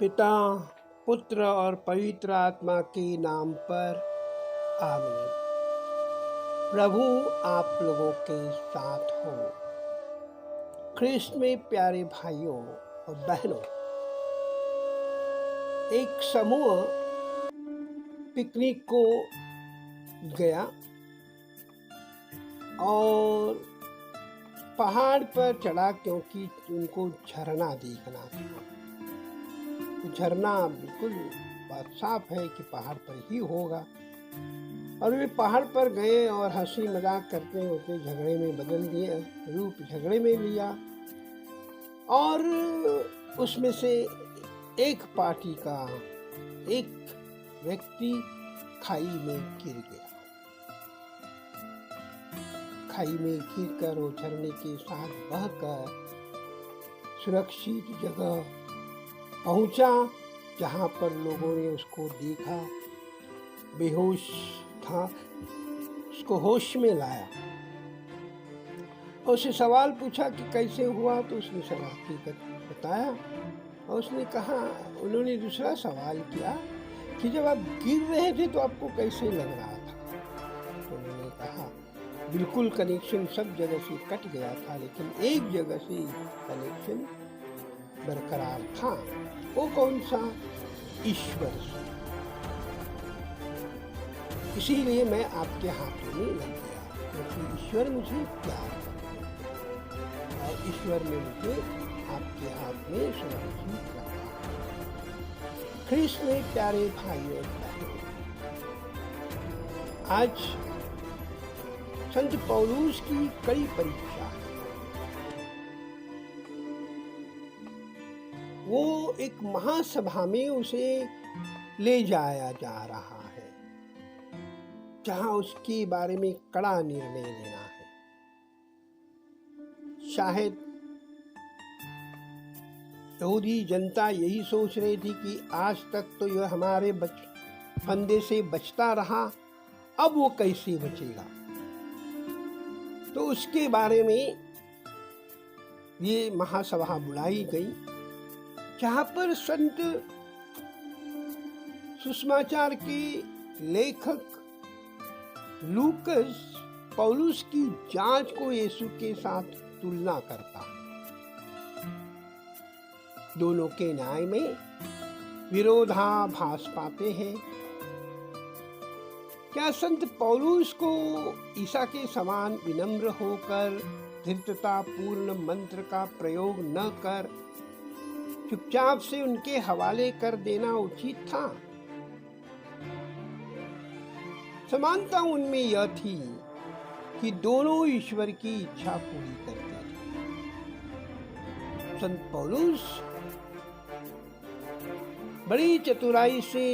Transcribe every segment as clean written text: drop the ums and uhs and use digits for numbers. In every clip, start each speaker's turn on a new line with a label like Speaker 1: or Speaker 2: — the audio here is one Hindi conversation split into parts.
Speaker 1: पिता, पुत्र और पवित्र आत्मा के नाम पर आमीन। प्रभु आप लोगों के साथ हो। ख्रिस्त में प्यारे भाइयों और बहनों, एक समूह पिकनिक को गया और पहाड़ पर चढ़ा क्योंकि उनको झरना देखना था। झरना बिल्कुल बात साफ है कि पहाड़ पर ही होगा। और वे पहाड़ पर गए और हंसी मजाक करते होते झगड़े में बदल दिए, रूप झगड़े में लिया। और उसमें से एक पार्टी का एक व्यक्ति खाई में गिर गया। खाई में गिरकर वो झरने के साथ बहकर सुरक्षित जगह पहुंचा, जहां पर लोगों ने उसको देखा, बेहोश था, उसको होश में लाया और उससे सवाल पूछा कि कैसे हुआ। तो उसने सब हकीकत बताया और उसने कहा, उन्होंने दूसरा सवाल किया कि जब आप गिर रहे थे तो आपको कैसे लग रहा था। तो उन्होंने कहा, बिल्कुल कनेक्शन सब जगह से कट गया था, लेकिन एक जगह से कनेक्शन बरकरार था। वो कौन सा? ईश्वर से। इसीलिए मैं आपके हाथों में लग गया, क्योंकि ईश्वर मुझे प्यार करते हैं और ईश्वर ने मुझे आपके हाथ में सुरक्षित रखा। ख्रिस्त में प्यारे भाइयों और बहनों, आज संत पौलुस की कड़ी परीक्षा है। वो एक महासभा में उसे ले जाया जा रहा है, जहां उसके बारे में कड़ा निर्णय लेना है। शायद यहूदी जनता यही सोच रही थी कि आज तक तो यह हमारे फंदे से बचता रहा, अब वो कैसे बचेगा। तो उसके बारे में ये महासभा बुलाई गई, जहाँ पर संत सुसमाचार के लेखक लूकस पौलुस की जांच को यीशु के साथ तुलना करता है। दोनों के न्याय में विरोधाभास पाते हैं। क्या संत पौलुस को ईसा के समान विनम्र होकर धृष्टता पूर्ण मंत्र का प्रयोग न कर चुपचाप से उनके हवाले कर देना उचित था? समानता उनमें यह थी कि दोनों ईश्वर की इच्छा पूरी करते थे। संत पौलुस बड़ी चतुराई से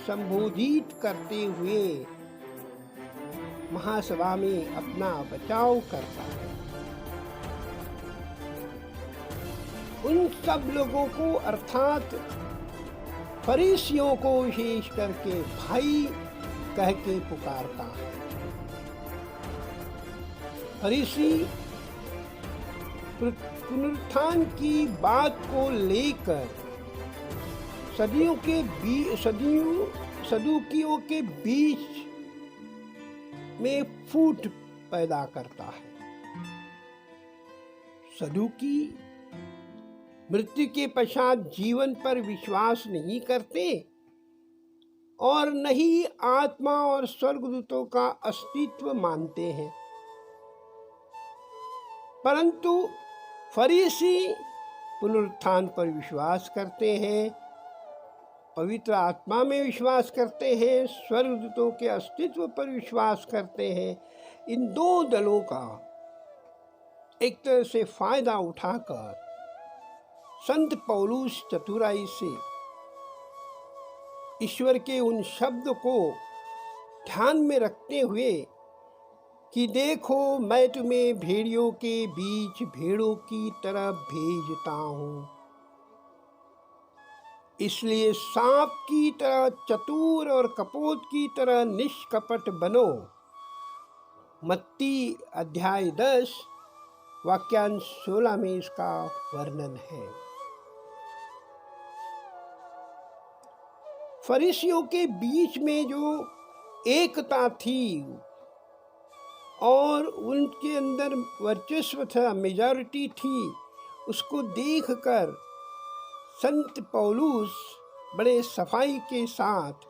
Speaker 1: संबोधित करते हुए महासभा में अपना बचाव करता है। उन सब लोगों को, अर्थात फरीसियों को विशेष करके भाई कह के पुकारता है। फरीसी पुनरुत्थान की बात को लेकर सदूकियों के बीच में फूट पैदा करता है। सदूकी मृत्यु के पश्चात जीवन पर विश्वास नहीं करते और न ही आत्मा और स्वर्गदूतों का अस्तित्व मानते हैं, परंतु फरीसी पुनरुत्थान पर विश्वास करते हैं, पवित्र आत्मा में विश्वास करते हैं, स्वर्गदूतों के अस्तित्व पर विश्वास करते हैं। इन दो दलों का एक तरह से फायदा उठाकर संत पौलुस चतुराई से ईश्वर के उन शब्द को ध्यान में रखते हुए कि देखो मैं तुम्हें भेड़ियों के बीच भेड़ों की तरह भेजता हूँ, इसलिए सांप की तरह चतुर और कपोत की तरह निष्कपट बनो। मत्ती अध्याय 10 वाक्यांश 16 में इसका वर्णन है। फरीसियों के बीच में जो एकता थी और उनके अंदर वर्चस्व था, मेजॉरिटी थी, उसको देखकर संत पौलुस बड़े सफाई के साथ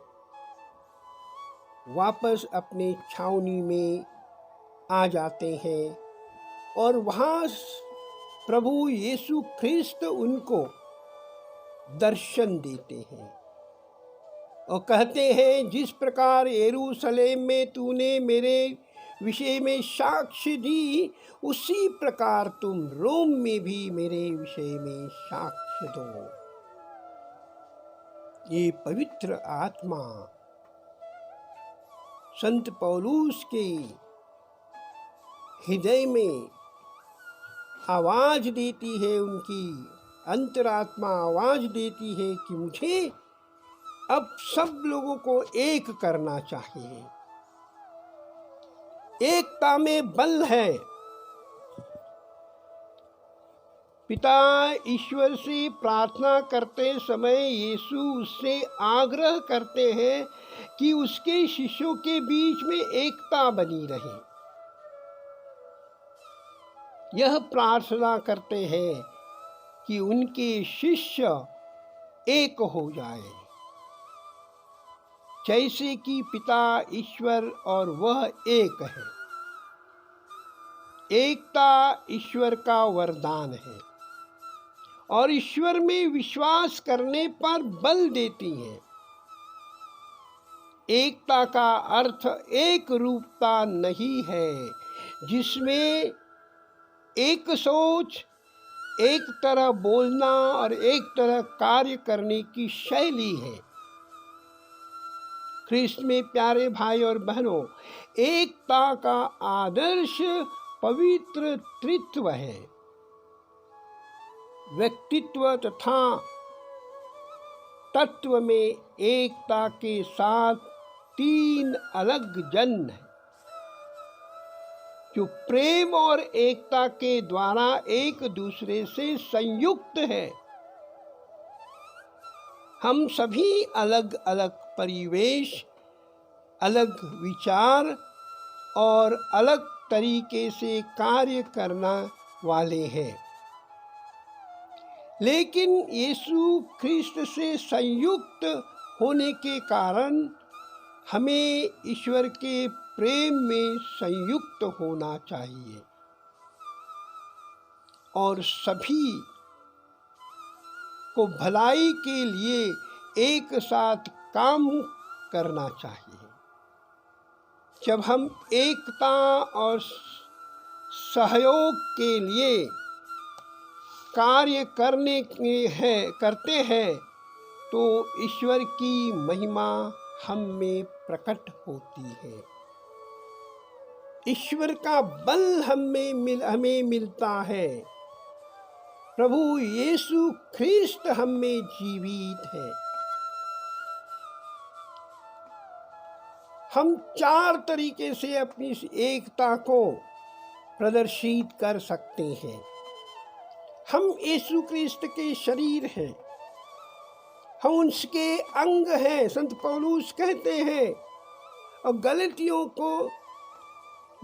Speaker 1: वापस अपने छावनी में आ जाते हैं और वहाँ प्रभु यीशु ख्रिस्त उनको दर्शन देते हैं और कहते हैं, जिस प्रकार यरूशलेम में तूने मेरे विषय में साक्ष्य दी, उसी प्रकार तुम रोम में भी मेरे विषय में साक्ष्य दो। ये पवित्र आत्मा संत पौलुस के हृदय में आवाज देती है, उनकी अंतरात्मा आवाज देती है कि मुझे अब सब लोगों को एक करना चाहिए। एकता में बल है। पिता ईश्वर से प्रार्थना करते समय यीशु उससे आग्रह करते हैं कि उसके शिष्यों के बीच में एकता बनी रहे। यह प्रार्थना करते हैं कि उनके शिष्य एक हो जाए, जैसे कि पिता ईश्वर और वह एक है। एकता ईश्वर का वरदान है और ईश्वर में विश्वास करने पर बल देती है। एकता का अर्थ एक रूपता नहीं है, जिसमें एक सोच, एक तरह बोलना और एक तरह कार्य करने की शैली है। ख्रिस्त में प्यारे भाई और बहनों, एकता का आदर्श पवित्र त्रित्व है। व्यक्तित्व तथा तत्व में एकता के साथ तीन अलग जन हैं, जो प्रेम और एकता के द्वारा एक दूसरे से संयुक्त है। हम सभी अलग अलग परिवेश, अलग विचार और अलग तरीके से कार्य करने वाले हैं, लेकिन यीशु ख्रिस्त से संयुक्त होने के कारण हमें ईश्वर के प्रेम में संयुक्त होना चाहिए और सभी को भलाई के लिए एक साथ काम करना चाहिए। जब हम एकता और सहयोग के लिए कार्य करते हैं तो ईश्वर की महिमा हम में प्रकट होती है। ईश्वर का बल हमें मिलता है। प्रभु यीशु ख्रिस्त हम में जीवित है। हम चार तरीके से अपनी एकता को प्रदर्शित कर सकते हैं। हम यीशु ख्रिस्त के शरीर हैं, हम उसके अंग हैं, संत पौलुस कहते हैं। और गलतियों को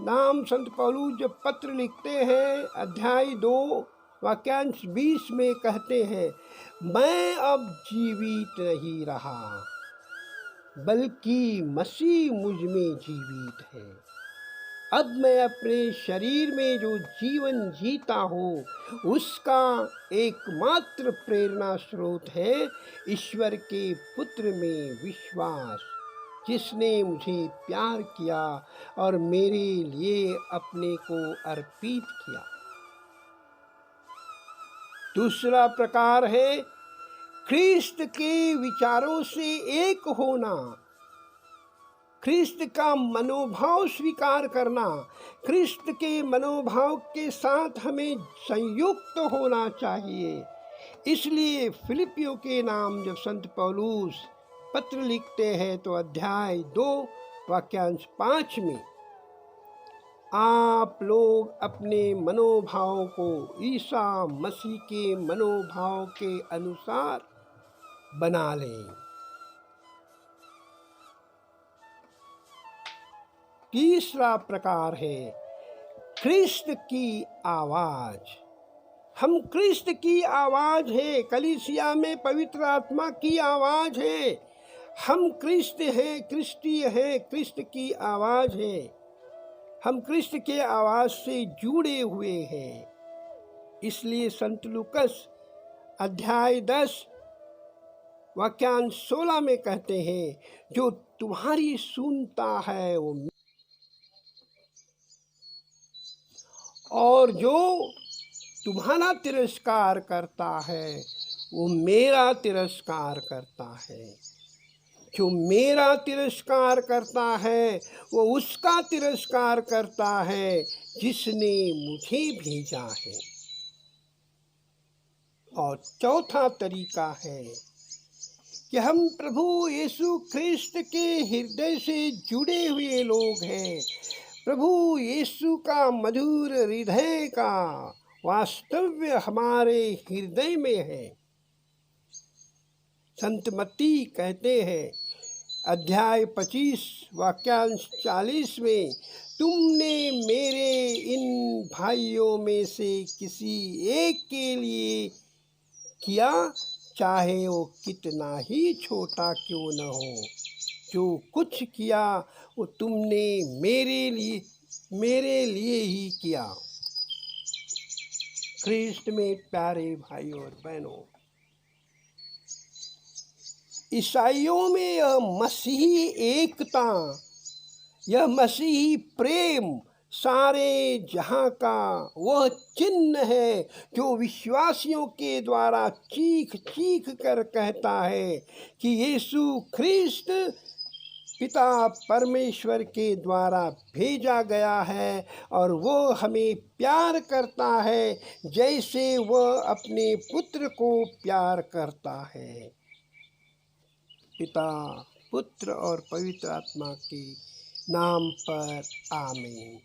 Speaker 1: नाम संत पौलुस जब पत्र लिखते हैं, अध्याय 2 वाक्यांश 20 में कहते हैं, मैं अब जीवित नहीं रहा, बल्कि मसीह मुझ में जीवित है। अब मैं अपने शरीर में जो जीवन जीता हूँ, उसका एकमात्र प्रेरणा स्रोत है ईश्वर के पुत्र में विश्वास, जिसने मुझे प्यार किया और मेरे लिए अपने को अर्पित किया। दूसरा प्रकार है ख्रिस्त के विचारों से एक होना, ख्रिस्त का मनोभाव स्वीकार करना। ख्रिस्त के मनोभाव के साथ हमें संयुक्त होना चाहिए। इसलिए फिलिपियों के नाम जब संत पौलुस पत्र लिखते हैं तो अध्याय 2 वाक्यांश 5 में, आप लोग अपने मनोभाव को ईसा मसीह के मनोभाव के अनुसार बना लें। तीसरा प्रकार है ख्रिस्त की आवाज। हम ख्रिस्त की आवाज है, कलीसिया में पवित्र आत्मा की आवाज है। हम ख्रिस्त हैं, क्रिस्टीय हैं, ख्रिस्त की आवाज है। हम ख्रिस्त के आवाज से जुड़े हुए हैं। इसलिए संत लूकस अध्याय 10 वाक्यांश 16 में कहते हैं, जो तुम्हारी सुनता है वो, और जो तुम्हारा तिरस्कार करता है वो मेरा तिरस्कार करता है। जो मेरा तिरस्कार करता है वो उसका तिरस्कार करता है जिसने मुझे भेजा है। और चौथा तरीका है कि हम प्रभु यीशु ख्रिस्त के हृदय से जुड़े हुए लोग हैं। प्रभु यीशु का मधुर हृदय का वास्तव्य हमारे हृदय में है। संत मत्ती कहते हैं अध्याय 25 वाक्यांश 40 में, तुमने मेरे इन भाइयों में से किसी एक के लिए किया, चाहे वो कितना ही छोटा क्यों न हो। जो कुछ किया वो तुमने मेरे लिए ही किया। ख्रिस्त में प्यारे भाइयों और बहनों, ईसाइयों में यह मसीही एकता, यह मसीही प्रेम सारे जहां का वह चिन्ह है जो विश्वासियों के द्वारा चीख चीख कर कहता है कि यीशु ख्रिस्त पिता परमेश्वर के द्वारा भेजा गया है और वो हमें प्यार करता है जैसे वह अपने पुत्र को प्यार करता है। पिता, पुत्र और पवित्र आत्मा के नाम पर आमीन।